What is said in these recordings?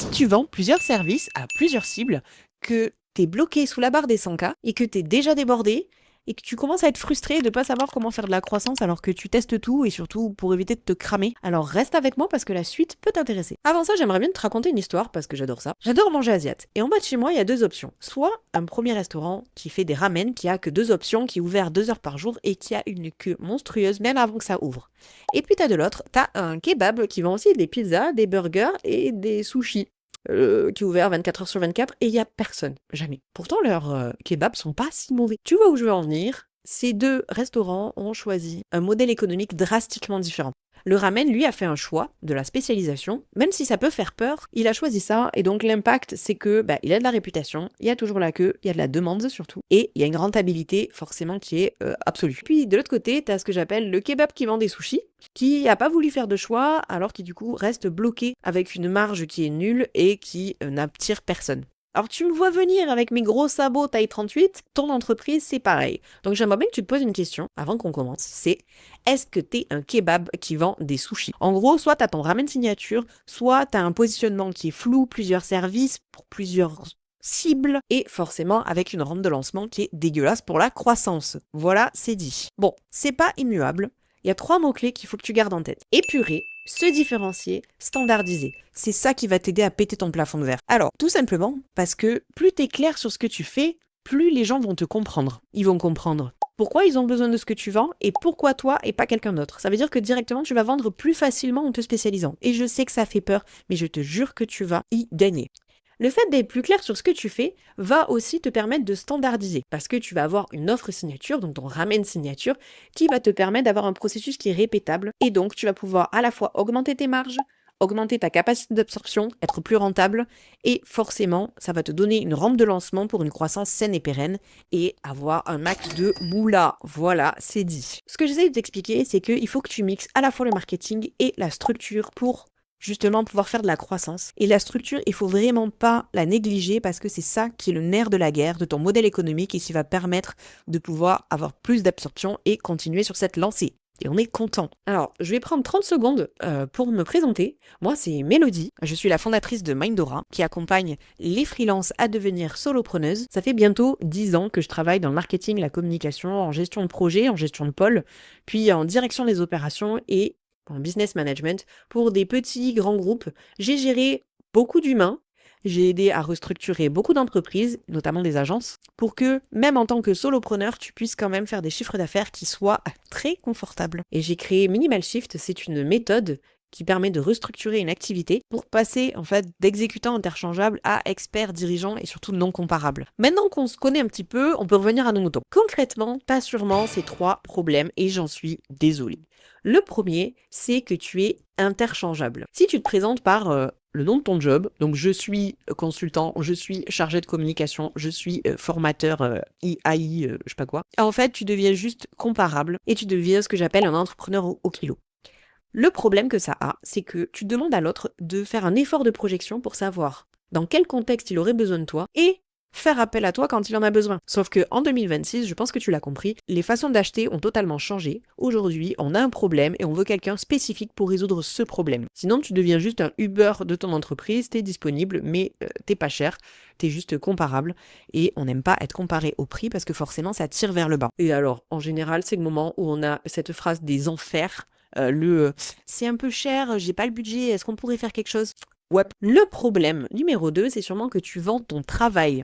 Si tu vends plusieurs services à plusieurs cibles, que tu es bloqué sous la barre des 100K et que tu es déjà débordé et que tu commences à être frustré de ne pas savoir comment faire de la croissance alors que tu testes tout et surtout pour éviter de te cramer, alors reste avec moi parce que la suite peut t'intéresser. Avant ça, j'aimerais bien te raconter une histoire parce que j'adore ça. J'adore manger asiate et en bas de chez moi, il y a deux options. Soit un premier restaurant qui fait des ramen, qui a que deux options, qui est ouvert 2 heures par jour et qui a une queue monstrueuse même avant que ça ouvre. Et puis t'as de l'autre, t'as un kebab qui vend aussi des pizzas, des burgers et des sushis. Qui est ouvert 24 heures sur 24 et il y a personne, jamais. Pourtant leurs kebabs sont pas si mauvais. Tu vois où je veux en venir? Ces deux restaurants ont choisi un modèle économique drastiquement différent. Le ramen, lui, a fait un choix de la spécialisation, même si ça peut faire peur, il a choisi ça, et donc l'impact, c'est que il a de la réputation, il y a toujours la queue, il y a de la demande surtout, et il y a une rentabilité forcément qui est absolue. Puis de l'autre côté, t'as ce que j'appelle le kebab qui vend des sushis, qui n'a pas voulu faire de choix, alors qui du coup reste bloqué avec une marge qui est nulle et qui n'attire personne. Alors tu me vois venir avec mes gros sabots taille 38, ton entreprise c'est pareil. Donc j'aimerais bien que tu te poses une question avant qu'on commence, c'est est-ce que t'es un kebab qui vend des sushis? En gros, soit t'as ton ramen signature, soit t'as un positionnement qui est flou, plusieurs services pour plusieurs cibles et forcément avec une rampe de lancement qui est dégueulasse pour la croissance. Voilà, c'est dit. Bon, c'est pas immuable. Il y a 3 mots-clés qu'il faut que tu gardes en tête. Épurer, se différencier, standardiser. C'est ça qui va t'aider à péter ton plafond de verre. Alors, tout simplement parce que plus t'es clair sur ce que tu fais, plus les gens vont te comprendre. Ils vont comprendre pourquoi ils ont besoin de ce que tu vends et pourquoi toi et pas quelqu'un d'autre. Ça veut dire que directement tu vas vendre plus facilement en te spécialisant. Et je sais que ça fait peur, mais je te jure que tu vas y gagner. Le fait d'être plus clair sur ce que tu fais va aussi te permettre de standardiser parce que tu vas avoir une offre signature, donc ton ramen signature, qui va te permettre d'avoir un processus qui est répétable et donc tu vas pouvoir à la fois augmenter tes marges, augmenter ta capacité d'absorption, être plus rentable et forcément ça va te donner une rampe de lancement pour une croissance saine et pérenne et avoir un max de moula. Voilà, c'est dit. Ce que j'essaie de t'expliquer, c'est qu'il faut que tu mixes à la fois le marketing et la structure pour justement pouvoir faire de la croissance. Et la structure, il faut vraiment pas la négliger parce que c'est ça qui est le nerf de la guerre, de ton modèle économique et qui va permettre de pouvoir avoir plus d'absorption et continuer sur cette lancée. Et on est content. Alors, je vais prendre 30 secondes pour me présenter. Moi, c'est Mélodie. Je suis la fondatrice de Mindora, qui accompagne les freelances à devenir solopreneuses. Ça fait bientôt 10 ans que je travaille dans le marketing, la communication, en gestion de projet, en gestion de pôle, puis en direction des opérations et en business management pour des petits, grands groupes. J'ai géré beaucoup d'humains. J'ai aidé à restructurer beaucoup d'entreprises, notamment des agences, pour que, même en tant que solopreneur, tu puisses quand même faire des chiffres d'affaires qui soient très confortables. Et j'ai créé Minimal Shift, c'est une méthode qui permet de restructurer une activité pour passer en fait d'exécutant interchangeable à expert dirigeant et surtout non comparable. Maintenant qu'on se connaît un petit peu, on peut revenir à nos moutons. Concrètement, t'as sûrement ces 3 problèmes et j'en suis désolée. Le premier, c'est que tu es interchangeable. Si tu te présentes par le nom de ton job, donc je suis consultant, je suis chargé de communication, je suis formateur AI, je sais pas quoi, en fait, tu deviens juste comparable et tu deviens ce que j'appelle un entrepreneur au kilo. Le problème que ça a, c'est que tu demandes à l'autre de faire un effort de projection pour savoir dans quel contexte il aurait besoin de toi et faire appel à toi quand il en a besoin. Sauf que en 2026, je pense que tu l'as compris, les façons d'acheter ont totalement changé. Aujourd'hui, on a un problème et on veut quelqu'un spécifique pour résoudre ce problème. Sinon, tu deviens juste un Uber de ton entreprise, t'es disponible, mais t'es pas cher, t'es juste comparable et on n'aime pas être comparé au prix parce que forcément, ça tire vers le bas. Et alors, en général, c'est le moment où on a cette phrase des enfers, c'est un peu cher, j'ai pas le budget, est-ce qu'on pourrait faire quelque chose? Ouais. Le problème numéro 2, c'est sûrement que tu vends ton travail.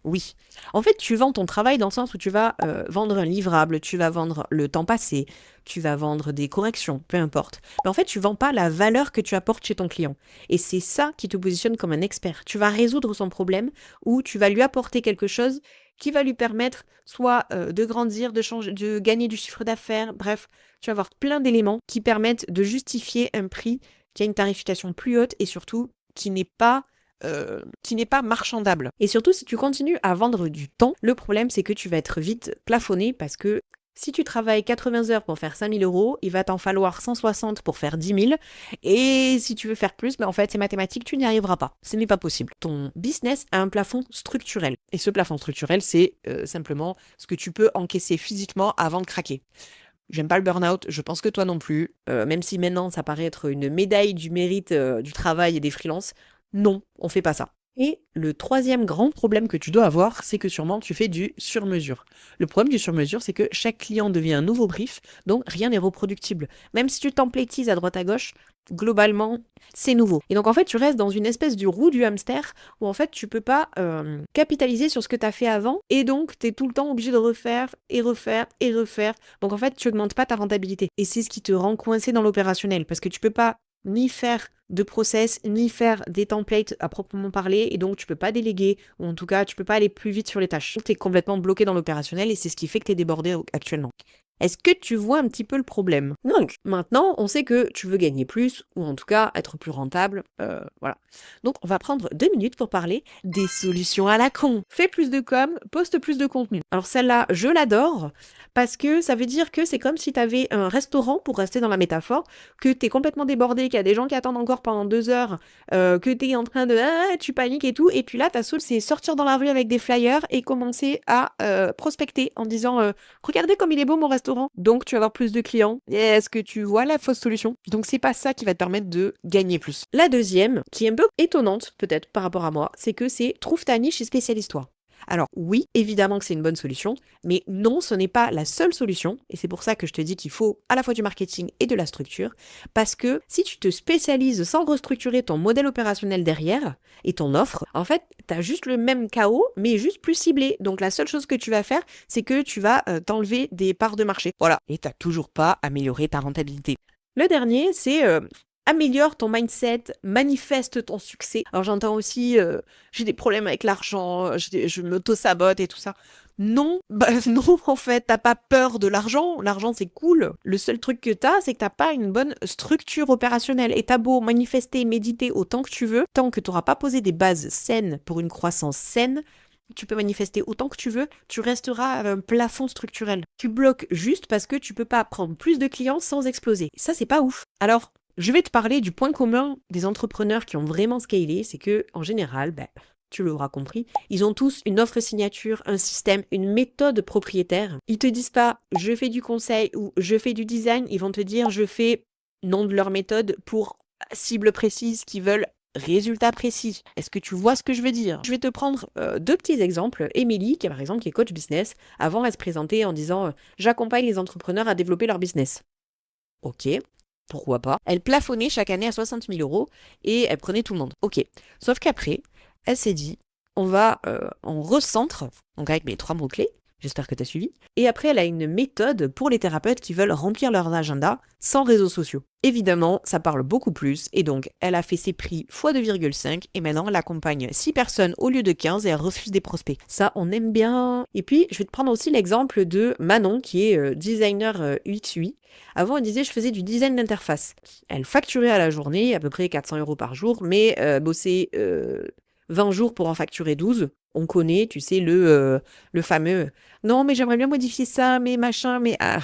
Oui. En fait, tu vends ton travail dans le sens où tu vas vendre un livrable, tu vas vendre le temps passé, tu vas vendre des corrections, peu importe. Mais en fait, tu vends pas la valeur que tu apportes chez ton client. Et c'est ça qui te positionne comme un expert. Tu vas résoudre son problème ou tu vas lui apporter quelque chose qui va lui permettre soit de grandir, de changer, de gagner du chiffre d'affaires. Bref, tu vas avoir plein d'éléments qui permettent de justifier un prix qui a une tarification plus haute et surtout qui n'est pas marchandable. Et surtout, si tu continues à vendre du temps, le problème c'est que tu vas être vite plafonné parce que si tu travailles 80 heures pour faire 5 000 euros, il va t'en falloir 160 pour faire 10 000. Et si tu veux faire plus, en fait, c'est mathématique, tu n'y arriveras pas. Ce n'est pas possible. Ton business a un plafond structurel. Et ce plafond structurel, c'est simplement ce que tu peux encaisser physiquement avant de craquer. J'aime pas le burn-out, je pense que toi non plus, même si maintenant ça paraît être une médaille du mérite du travail et des freelances, Non, on fait pas ça. Et le troisième grand problème que tu dois avoir, c'est que sûrement tu fais du sur-mesure. Le problème du sur-mesure, c'est que chaque client devient un nouveau brief, donc rien n'est reproductible. Même si tu templatises à droite à gauche, globalement, c'est nouveau. Et donc en fait, tu restes dans une espèce de roue du hamster où en fait, tu peux pas capitaliser sur ce que tu as fait avant et donc tu es tout le temps obligé de refaire et refaire et refaire. Donc en fait, tu augmentes pas ta rentabilité. Et c'est ce qui te rend coincé dans l'opérationnel parce que tu peux pas ni faire de process, ni faire des templates à proprement parler, et donc tu peux pas déléguer, ou en tout cas tu peux pas aller plus vite sur les tâches. Tu es complètement bloqué dans l'opérationnel et c'est ce qui fait que tu es débordé actuellement. Est-ce que tu vois un petit peu le problème? Donc, maintenant, on sait que tu veux gagner plus, ou en tout cas être plus rentable, voilà. Donc, on va prendre 2 minutes pour parler des solutions à la con. Fais plus de com, poste plus de contenu. Alors celle-là, je l'adore, parce que ça veut dire que c'est comme si tu avais un restaurant, pour rester dans la métaphore, que tu es complètement débordé, qu'il y a des gens qui attendent encore pendant 2 heures, que tu es en train de... tu paniques et tout, et puis là, ta soul, c'est sortir dans la rue avec des flyers et commencer à prospecter en disant regardez comme il est beau mon restaurant, donc tu vas avoir plus de clients. Est-ce que tu vois la fausse solution? Donc c'est pas ça qui va te permettre de gagner plus. La deuxième, qui est un peu étonnante peut-être par rapport à moi, c'est que c'est trouve ta niche et spécialise-toi. Alors oui, évidemment que c'est une bonne solution, mais non, ce n'est pas la seule solution, et c'est pour ça que je te dis qu'il faut à la fois du marketing et de la structure, parce que si tu te spécialises sans restructurer ton modèle opérationnel derrière et ton offre, en fait, tu as juste le même chaos, mais juste plus ciblé. Donc la seule chose que tu vas faire, c'est que tu vas t'enlever des parts de marché. Voilà, et tu n'as toujours pas amélioré ta rentabilité. Le dernier, c'est améliore ton mindset, manifeste ton succès. Alors j'entends aussi, j'ai des problèmes avec l'argent, je m'auto-sabote et tout ça. Non, bah non, en fait, t'as pas peur de l'argent. L'argent, c'est cool. Le seul truc que t'as, c'est que t'as pas une bonne structure opérationnelle. Et t'as beau manifester, méditer autant que tu veux, tant que t'auras pas posé des bases saines pour une croissance saine, tu peux manifester autant que tu veux, tu resteras à un plafond structurel. Tu bloques juste parce que tu peux pas prendre plus de clients sans exploser. Ça, c'est pas ouf. Alors, je vais te parler du point commun des entrepreneurs qui ont vraiment scalé, c'est que, en général, tu l'auras compris, ils ont tous une offre signature, un système, une méthode propriétaire. Ils te disent pas je fais du conseil ou je fais du design, ils vont te dire je fais nom de leur méthode pour cible précise qui veulent résultat précis. Est-ce que tu vois ce que je veux dire? Je vais te prendre 2 petits exemples. Émilie, qui par exemple qui est coach business, avant elle se présentait en disant j'accompagne les entrepreneurs à développer leur business. Ok, pourquoi pas. Elle plafonnait chaque année à 60 000 euros et elle prenait tout le monde. Ok. Sauf qu'après, elle s'est dit, on recentre, donc avec mes 3 mots-clés, j'espère que tu as suivi. Et après, elle a une méthode pour les thérapeutes qui veulent remplir leur agenda sans réseaux sociaux. Évidemment, ça parle beaucoup plus et donc elle a fait ses prix x 2,5 et maintenant elle accompagne 6 personnes au lieu de 15 et elle refuse des prospects. Ça, on aime bien. Et puis, je vais te prendre aussi l'exemple de Manon qui est designer UX UI. Avant, elle disait je faisais du design d'interface. Elle facturait à la journée à peu près 400 euros par jour, mais bossait 20 jours pour en facturer 12. On connaît, tu sais, le fameux « Non, mais j'aimerais bien modifier ça, mais machin, mais... ah. »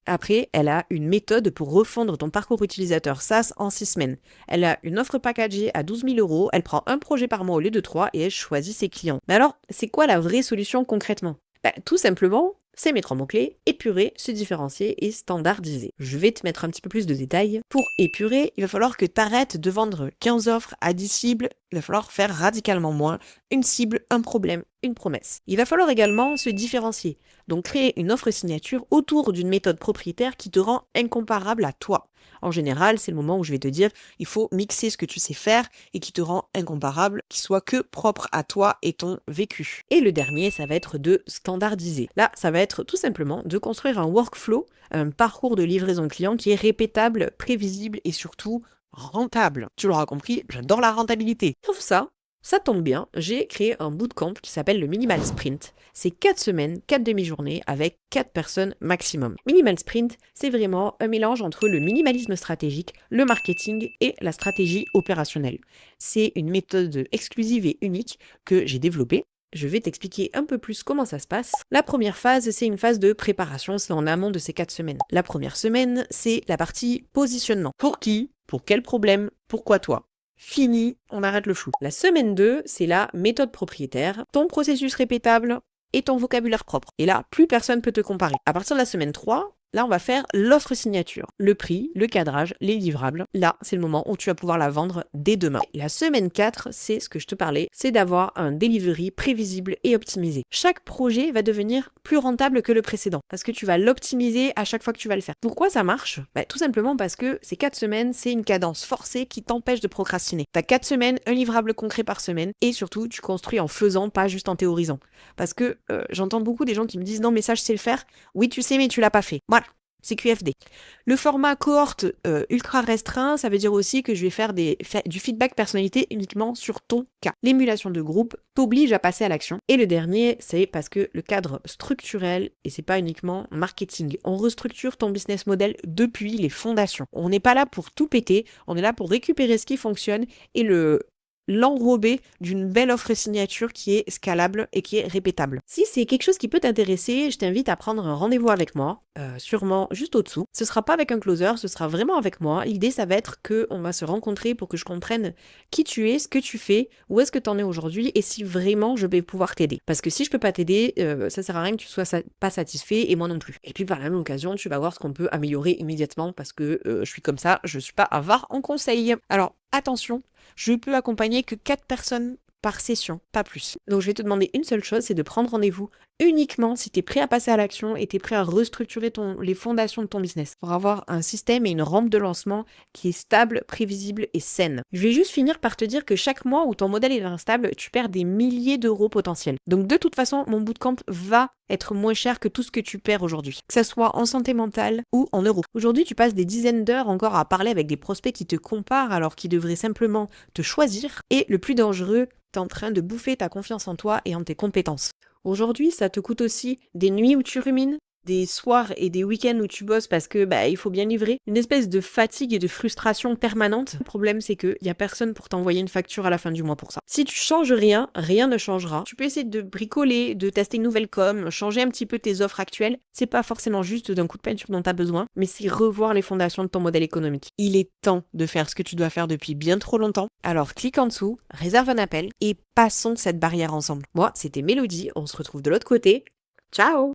Après, elle a une méthode pour refondre ton parcours utilisateur SaaS en 6 semaines. Elle a une offre packagée à 12 000 euros, elle prend un projet par mois au lieu de 3 et elle choisit ses clients. Mais alors, c'est quoi la vraie solution concrètement? Tout simplement, c'est mes 3 mots-clés, épurer, se différencier et standardiser. Je vais te mettre un petit peu plus de détails. Pour épurer, il va falloir que tu arrêtes de vendre 15 offres à 10 cibles. Il va falloir faire radicalement moins. Une cible, un problème, une promesse. Il va falloir également se différencier. Donc créer une offre signature autour d'une méthode propriétaire qui te rend incomparable à toi. En général, c'est le moment où je vais te dire, il faut mixer ce que tu sais faire et qui te rend incomparable, qui soit que propre à toi et ton vécu. Et le dernier, ça va être de standardiser. Là, ça va être tout simplement de construire un workflow, un parcours de livraison client qui est répétable, prévisible et surtout rentable. Tu l'auras compris, j'adore la rentabilité. Sauf ça tombe bien, j'ai créé un bootcamp qui s'appelle le Minimal Sprint. C'est 4 semaines, 4 demi-journées avec 4 personnes maximum. Minimal Sprint, c'est vraiment un mélange entre le minimalisme stratégique, le marketing et la stratégie opérationnelle. C'est une méthode exclusive et unique que j'ai développée. Je vais t'expliquer un peu plus comment ça se passe. La première phase, c'est une phase de préparation, c'est en amont de ces 4 semaines. La première semaine, c'est la partie positionnement. Pour qui? Pour quel problème? Pourquoi toi? Fini, on arrête le flou. La semaine 2, c'est la méthode propriétaire, ton processus répétable et ton vocabulaire propre. Et là, plus personne peut te comparer. À partir de la semaine 3, Là, on va faire l'offre signature. Le prix, le cadrage, les livrables. Là, c'est le moment où tu vas pouvoir la vendre dès demain. La semaine 4, c'est ce que je te parlais, c'est d'avoir un delivery prévisible et optimisé. Chaque projet va devenir plus rentable que le précédent parce que tu vas l'optimiser à chaque fois que tu vas le faire. Pourquoi ça marche? Tout simplement parce que ces 4 semaines, c'est une cadence forcée qui t'empêche de procrastiner. T'as 4 semaines, un livrable concret par semaine et surtout, tu construis en faisant, pas juste en théorisant. Parce que j'entends beaucoup des gens qui me disent non mais ça je sais le faire. Oui tu sais mais tu l'as pas fait. Voilà. C'est QFD. Le format cohorte ultra restreint, ça veut dire aussi que je vais faire du feedback personnalité uniquement sur ton cas. L'émulation de groupe t'oblige à passer à l'action. Et le dernier, c'est parce que le cadre structurel, et c'est pas uniquement marketing, on restructure ton business model depuis les fondations. On n'est pas là pour tout péter, on est là pour récupérer ce qui fonctionne et l'enrober d'une belle offre signature qui est scalable et qui est répétable. Si c'est quelque chose qui peut t'intéresser, je t'invite à prendre un rendez-vous avec moi, sûrement juste au-dessous. Ce sera pas avec un closer, ce sera vraiment avec moi. L'idée, ça va être que on va se rencontrer pour que je comprenne qui tu es, ce que tu fais, où est-ce que tu en es aujourd'hui et si vraiment je vais pouvoir t'aider. Parce que si je peux pas t'aider, ça sert à rien que tu sois pas satisfait et moi non plus. Et puis par la même occasion, tu vas voir ce qu'on peut améliorer immédiatement parce que je suis comme ça, je suis pas avare en conseil. Alors attention, je peux accompagner que 4 personnes par session, pas plus. Donc je vais te demander une seule chose, c'est de prendre rendez-vous uniquement si tu es prêt à passer à l'action et tu es prêt à restructurer les fondations de ton business pour avoir un système et une rampe de lancement qui est stable, prévisible et saine. Je vais juste finir par te dire que chaque mois où ton modèle est instable, tu perds des milliers d'euros potentiels. Donc de toute façon, mon bootcamp va être moins cher que tout ce que tu perds aujourd'hui, que ce soit en santé mentale ou en euros. Aujourd'hui, tu passes des dizaines d'heures encore à parler avec des prospects qui te comparent alors qu'ils devraient simplement te choisir. Et le plus dangereux, t'es en train de bouffer ta confiance en toi et en tes compétences. Aujourd'hui, ça te coûte aussi des nuits où tu rumines, des soirs et des week-ends où tu bosses parce que il faut bien livrer, une espèce de fatigue et de frustration permanente. Le problème, c'est qu'il y a personne pour t'envoyer une facture à la fin du mois pour ça. Si tu changes rien, rien ne changera. Tu peux essayer de bricoler, de tester une nouvelle com, changer un petit peu tes offres actuelles. C'est pas forcément juste d'un coup de peinture dont tu as besoin, mais c'est revoir les fondations de ton modèle économique. Il est temps de faire ce que tu dois faire depuis bien trop longtemps. Alors clique en dessous, réserve un appel et passons cette barrière ensemble. Moi, c'était Mélodie, on se retrouve de l'autre côté. Ciao!